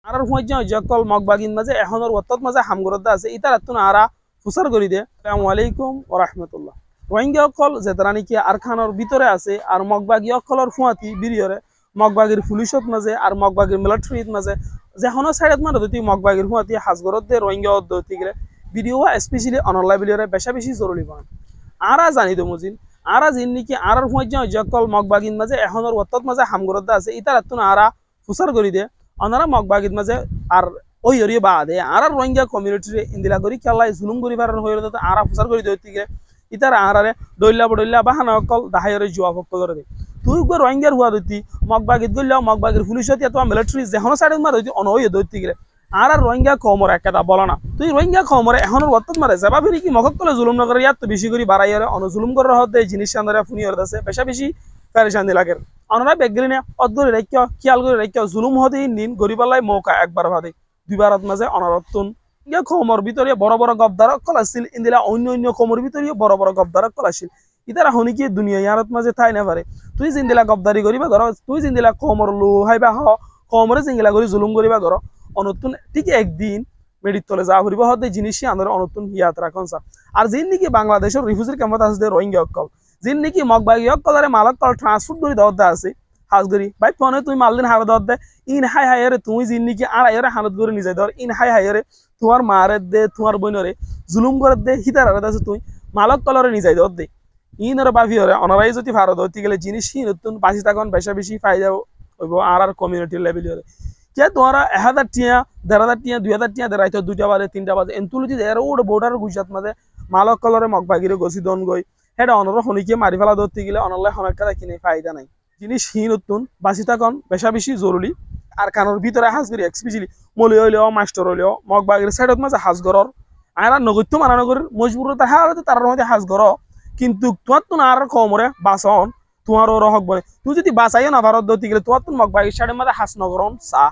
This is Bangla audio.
আর হুঁজা যকল মগবাগিন মাঝে এখনের ওয়াত্তত মাঝে হামগরদা আছে ইতার তুন আরা ফুসার করি দে। আসসালামু আলাইকুম ওয়া রাহমাতুল্লাহ। রোহিঙ্গা অকল যে তারা নাকি আরখানোর ভিতরে আছে আর মগবাগি অকলর ফুয়াতি বিরিয়রে মগবাগির পুলিশত মাঝে আর মগবাগির মিলিটারিত মাঝে যেখনো সাইডত মানে তুই মগবাগির ফুয়াতি হাজগরত দে রোহিঙ্গা অদ্দতি গেলে ভিডিও স্পেশালি অনলাইন ভিডিওরে বেশা বেশি জরুরি বান আরা জানি তো মুজিন আরা জিন নাকি আরার হুঁজা যকল মগবাগিন মাঝে এখনের ওয়াত্তত মাঝে হামগরদা আছে ইতার তুন আরা ফুসার করি দে অনারা মগবাগিত মাঝে আর ওই হরিয়ে বাদে আর রোহিঙ্গা কমিউনিটি ইন্দিলা করি খেলাই জুলুম করি পারার হয়ে আরা ফুসার করি দিতে গেলে ইতার আহারে দৈল্লা বডৈল্লা বাহানা অকল দাহাইরে জুয়া ভক্ত দে তুই গো রোহিঙ্গার হুয়া দইতি মগবাগিত গল্লা মগবাগির পুলিশত এত মিলিটারি যেহনো সাইডত মার দইতি অন হয়ে দইতে গেলে আর রোহিঙ্গা কমর একটা বলা না তুই রোহিঙ্গা কমরে এখনের বর্তত মারে যাবা ফিরি কি মগক কলে জুলুম নগরে ইয়াত বেশি করে বাড়াইয়ারে অন জুলুম করে হতে জিনিস আন্দরা ফুনি হতে আছে বেশা বেশি পেরেশানি লাগে অনরা বেগলি না অদ্দরে রাখিয়া খেয়াল করে রাখিয়া জুলুম হতে নিন গরিবালাই মৌকা একবার ভাদে দুইবারত মাঝে অনরত্তন ইয়া কমর ভিতরে বড় বড় গবদার কলাছিল ইন্দিলা অন্য অন্য কমর ভিতরে বড় বড় গবদার কলাছিল ইতারা হনি কি দুনিয়া ইয়ারত মাঝে থাই না পারে তুই জিন্দিলা গবদারি করিবা ধর তুই জিন্দিলা কমর লো হাইবা হ কমরে জিঙ্গিলা করে জুলুম করিবা ধর অনতুন ঠিক একদিন মেডিত তলে যা ফুরিব হতে জিনিসই আন্দোলন অনতুন হিয়াত রাখন আর যিন নাকি বাংলাদেশের রিফিউজির ক্যাম্পত আছে রোহিঙ্গা অকল যিন নাকি মগবাগি অকলরে মালক কল ট্রান্সপোর্ট করে দেওয়া আছে হাজগরি ভাই ফোনে তুই মালদিন হার দেওয়া দে ইন হাই হাইরে তুই যিন নাকি আড়াইরে হানত করে নিজে ধর ইন হাই হাইরে তোমার মারে দে তোমার বোনরে জুলুম করে দে হিতার আছে তুই মালক কলরে নিজে দেওয়া দে ইনর বাফি হরে অনারাই যদি ভারত হতে গেলে জিনিসই নতুন বাঁচি থাকুন বেশা বেশি ফায়দা হইব আর কমিউনিটির লেভেল হরে কে তোমারা 1000 টিয়া 1500 টিয়া 2000 টিয়া দেরাইতো 2টা বাজে 3টা বাজে এন্তুলুজি এর ওড বর্ডার গুজরাট মাঝে মালক কলরে মগবাগিরে গছি দন গই হেডা অনর হনিকে মারি ফেলা ধরতে গেলে অনলাই হনকা রাখিনি ফায়দা নাই জিনিস হি নতুন বাঁচি থাকুন বেশা বেশি জরুরি আর কানোর ভিতরে হাজগরি এক্সপেশালি মলি হইলেও মাস্টার হইলেও মগবাগির সাইডত মাঝে হাজগরর আর নগত্য মানানগরের মজবুরতা হারাতে তার মধ্যে হাজগর কিন্তু তোমার তো আর কমরে বাসন তোমারও রহক বলে তুই যদি বাঁচাইও না ভারত ধরতে গেলে তোমার তো মগবাগির সাইডের মাঝে হাস নগরন চা